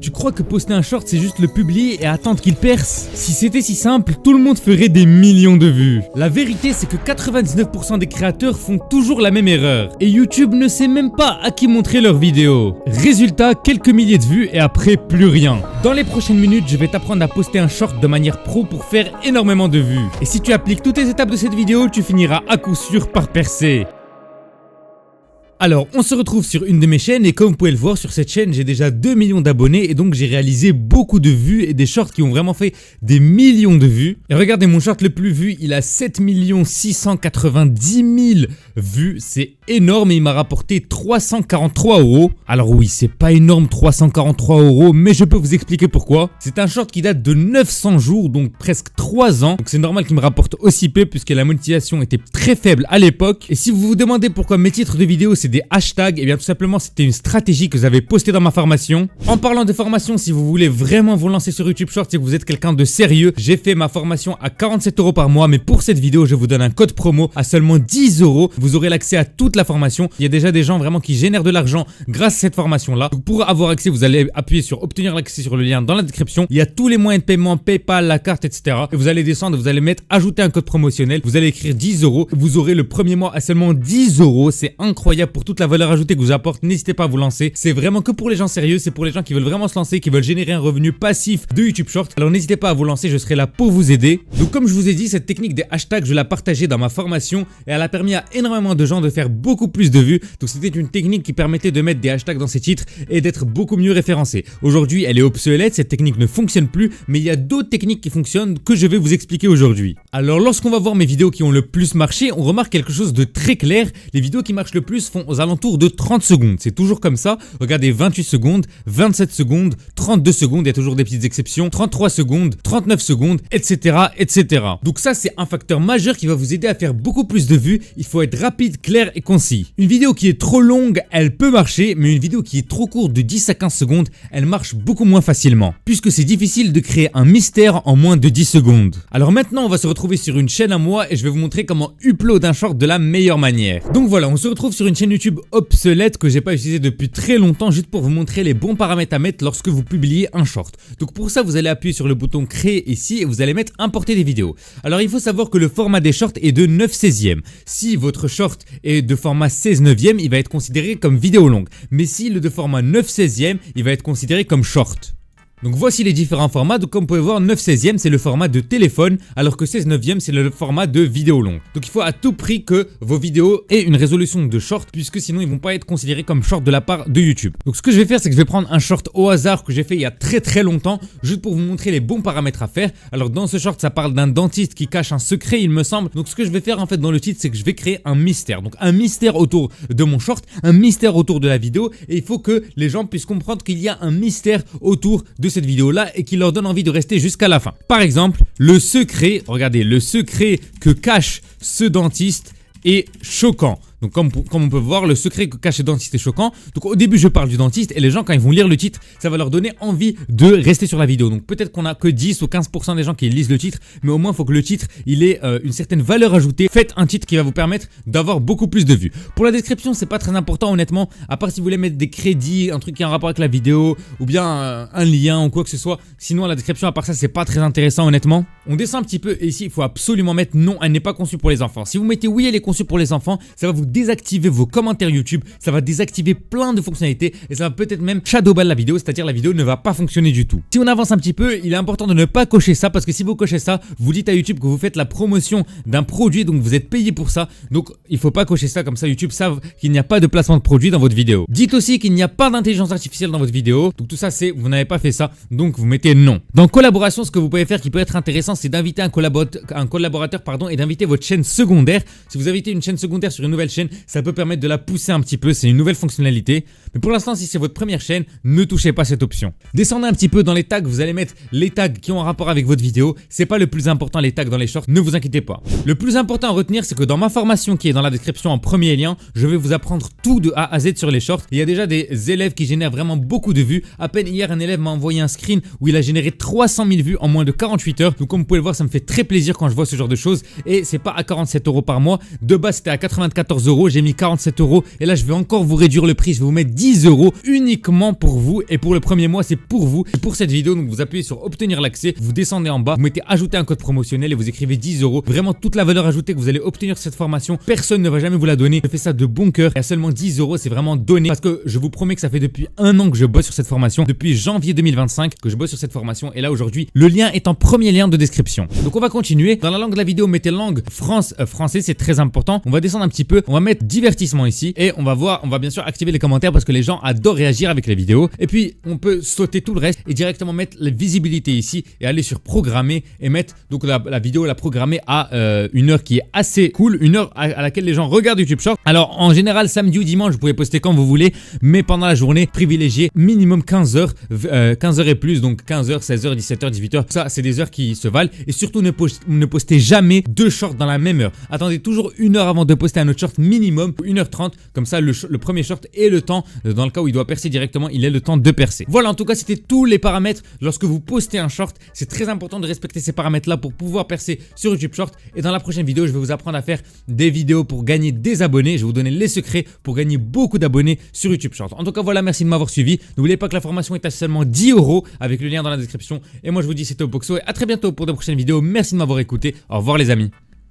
Tu crois que poster un short c'est juste le publier et attendre qu'il perce? Si c'était si simple, tout le monde ferait des millions de vues. La vérité c'est que 99% des créateurs font toujours la même erreur. Et YouTube ne sait même pas à qui montrer leurs vidéos. Résultat, quelques milliers de vues et après plus rien. Dans les prochaines minutes, je vais t'apprendre à poster un short de manière pro pour faire énormément de vues. Et si tu appliques toutes les étapes de cette vidéo, tu finiras à coup sûr par percer. Alors, on se retrouve sur une de mes chaînes et comme vous pouvez le voir sur cette chaîne, j'ai déjà 2 millions d'abonnés et donc j'ai réalisé beaucoup de vues et des shorts qui ont vraiment fait des millions de vues. Et regardez, mon short le plus vu, il a 7 690 000 vues, c'est énorme et il m'a rapporté 343 €. Alors oui, c'est pas énorme 343 €, mais je peux vous expliquer pourquoi. C'est un short qui date de 900 jours, donc presque 3 ans. Donc c'est normal qu'il me rapporte aussi peu puisque la monétisation était très faible à l'époque. Et si vous vous demandez pourquoi mes titres de vidéos c'est des hashtags, et bien tout simplement c'était une stratégie que j'avais postée dans ma formation. En parlant de formation, si vous voulez vraiment vous lancer sur YouTube Shorts et que vous êtes quelqu'un de sérieux, j'ai fait ma formation à 47 € par mois, mais pour cette vidéo je vous donne un code promo à seulement 10 €. Vous aurez l'accès à toute la formation. Il y a déjà des gens vraiment qui génèrent de l'argent grâce à cette formation là. Donc pour avoir accès, vous allez appuyer sur obtenir l'accès sur le lien dans la description. Il y a tous les moyens de paiement, PayPal, la carte, etc. Et vous allez descendre, vous allez mettre ajouter un code promotionnel, vous allez écrire 10 €. Vous aurez le premier mois à seulement 10 €. C'est incroyable pour toute la valeur ajoutée que vous apporte. N'hésitez pas à vous lancer. C'est vraiment que pour les gens sérieux, c'est pour les gens qui veulent vraiment se lancer, qui veulent générer un revenu passif de YouTube Short. Alors n'hésitez pas à vous lancer, je serai là pour vous aider. Donc comme je vous ai dit, cette technique des hashtags, je l'ai partagée dans ma formation et elle a permis à énormément de gens de faire beaucoup plus de vues. Donc c'était une technique qui permettait de mettre des hashtags dans ses titres et d'être beaucoup mieux référencé. Aujourd'hui, elle est obsolète, cette technique ne fonctionne plus, mais il y a d'autres techniques qui fonctionnent que je vais vous expliquer aujourd'hui. Alors lorsqu'on va voir mes vidéos qui ont le plus marché, on remarque quelque chose de très clair. Les vidéos qui marchent le plus font aux alentours de 30 secondes. C'est toujours comme ça. Regardez, 28 secondes, 27 secondes, 32 secondes, il y a toujours des petites exceptions, 33 secondes, 39 secondes, etc., etc. Donc ça, c'est un facteur majeur qui va vous aider à faire beaucoup plus de vues. Il faut être rapide, clair et concis. Une vidéo qui est trop longue, elle peut marcher, mais une vidéo qui est trop courte de 10 à 15 secondes, elle marche beaucoup moins facilement, puisque c'est difficile de créer un mystère en moins de 10 secondes. Alors maintenant, on va se retrouver sur une chaîne à moi et je vais vous montrer comment upload un short de la meilleure manière. Donc voilà, on se retrouve sur une chaîne YouTube obsolète que j'ai pas utilisé depuis très longtemps, juste pour vous montrer les bons paramètres à mettre lorsque vous publiez un short. Donc pour ça, vous allez appuyer sur le bouton créer ici et vous allez mettre importer des vidéos. Alors il faut savoir que le format des shorts est de 9/16. Si votre short est de format 16/9, il va être considéré comme vidéo longue. Mais s'il est de format 9/16, il va être considéré comme short. Donc voici les différents formats. Donc comme vous pouvez voir, 9/16 c'est le format de téléphone, alors que 16/9 c'est le format de vidéo longue. Donc il faut à tout prix que vos vidéos aient une résolution de short, puisque sinon ils vont pas être considérés comme short de la part de YouTube. Donc ce que je vais faire, c'est que je vais prendre un short au hasard que j'ai fait il y a très longtemps, juste pour vous montrer les bons paramètres à faire. Alors dans ce short, ça parle d'un dentiste qui cache un secret, il me semble. Donc ce que je vais faire en fait dans le titre, c'est que je vais créer un mystère. Donc un mystère autour de mon short, un mystère autour de la vidéo, et il faut que les gens puissent comprendre qu'il y a un mystère autour de cette vidéo là et qui leur donne envie de rester jusqu'à la fin. Par exemple, le secret, regardez, le secret que cache ce dentiste est choquant. Donc comme on peut voir, le secret que cache le dentiste est choquant. Donc au début je parle du dentiste et les gens quand ils vont lire le titre, ça va leur donner envie de rester sur la vidéo. Donc peut-être qu'on a que 10 ou 15% des gens qui lisent le titre, mais au moins il faut que le titre il ait une certaine valeur ajoutée. Faites un titre qui va vous permettre d'avoir beaucoup plus de vues. Pour la description, c'est pas très important honnêtement, à part si vous voulez mettre des crédits, un truc qui a un rapport avec la vidéo ou bien un lien ou quoi que ce soit. Sinon la description à part ça c'est pas très intéressant honnêtement. On descend un petit peu et ici il faut absolument mettre non, elle n'est pas conçue pour les enfants. Si vous mettez oui, elle est conçue pour les enfants, ça va vous désactiver vos commentaires YouTube, ça va désactiver plein de fonctionnalités et ça va peut-être même shadowban la vidéo, c'est-à-dire la vidéo ne va pas fonctionner du tout. Si on avance un petit peu, il est important de ne pas cocher ça parce que si vous cochez ça, vous dites à YouTube que vous faites la promotion d'un produit, donc vous êtes payé pour ça. Donc il faut pas cocher ça, comme ça YouTube savent qu'il n'y a pas de placement de produit dans votre vidéo. Dites aussi qu'il n'y a pas d'intelligence artificielle dans votre vidéo, donc tout ça c'est vous n'avez pas fait ça, donc vous mettez non. Dans collaboration, ce que vous pouvez faire qui peut être intéressant, c'est d'inviter un collaborateur et d'inviter votre chaîne secondaire. Si vous invitez une chaîne secondaire sur une nouvelle chaîne, ça peut permettre de la pousser un petit peu, c'est une nouvelle fonctionnalité. Mais pour l'instant, si c'est votre première chaîne, ne touchez pas cette option. Descendez un petit peu dans les tags, vous allez mettre les tags qui ont un rapport avec votre vidéo. C'est pas le plus important les tags dans les shorts, ne vous inquiétez pas. Le plus important à retenir, c'est que dans ma formation qui est dans la description en premier lien, je vais vous apprendre tout de A à Z sur les shorts. Il y a déjà des élèves qui génèrent vraiment beaucoup de vues. À peine hier, un élève m'a envoyé un screen où il a généré 300 000 vues en moins de 48 heures. Donc comme vous pouvez le voir, ça me fait très plaisir quand je vois ce genre de choses. Et c'est pas à 47 € par mois. De base, c'était à 94 14 €, j'ai mis 47 € et là je vais encore vous réduire le prix, je vais vous mettre 10 € uniquement pour vous et pour le premier mois c'est pour vous. Et pour cette vidéo, donc vous appuyez sur obtenir l'accès, vous descendez en bas, vous mettez ajouter un code promotionnel et vous écrivez 10 €. Vraiment toute la valeur ajoutée que vous allez obtenir sur cette formation, personne ne va jamais vous la donner. Je fais ça de bon cœur et à seulement 10 €, c'est vraiment donné parce que je vous promets que ça fait depuis un an que je bosse sur cette formation, depuis janvier 2025 que je bosse sur cette formation et là aujourd'hui le lien est en premier lien de description. Donc on va continuer. Dans la langue de la vidéo, mettez langue français, c'est très important. On va descendre un petit peu, on va mettre divertissement ici et on va bien sûr activer les commentaires parce que les gens adorent réagir avec les vidéos. Et puis on peut sauter tout le reste et directement mettre la visibilité ici et aller sur programmer et mettre donc la vidéo la programmer à une heure qui est assez cool, une heure à laquelle les gens regardent YouTube Short. Alors en général samedi ou dimanche vous pouvez poster quand vous voulez, mais pendant la journée privilégiez minimum 15 heures, 15 heures et plus, donc 15 heures, 16 heures, 17 heures, 18 heures. Ça c'est des heures qui se valent et surtout ne postez jamais deux shorts dans la même heure. Attendez toujours une heure avant de poster un autre short minimum, 1h30, comme ça le premier short est le temps, dans le cas où il doit percer directement, il est le temps de percer. Voilà, en tout cas c'était tous les paramètres. Lorsque vous postez un short, c'est très important de respecter ces paramètres là pour pouvoir percer sur YouTube Short. Et dans la prochaine vidéo, je vais vous apprendre à faire des vidéos pour gagner des abonnés. Je vais vous donner les secrets pour gagner beaucoup d'abonnés sur YouTube Short. En tout cas voilà, merci de m'avoir suivi. N'oubliez pas que la formation est à seulement 10 € avec le lien dans la description. Et moi je vous dis c'était Opoxo et à très bientôt pour de prochaines vidéos. Merci de m'avoir écouté. Au revoir les amis.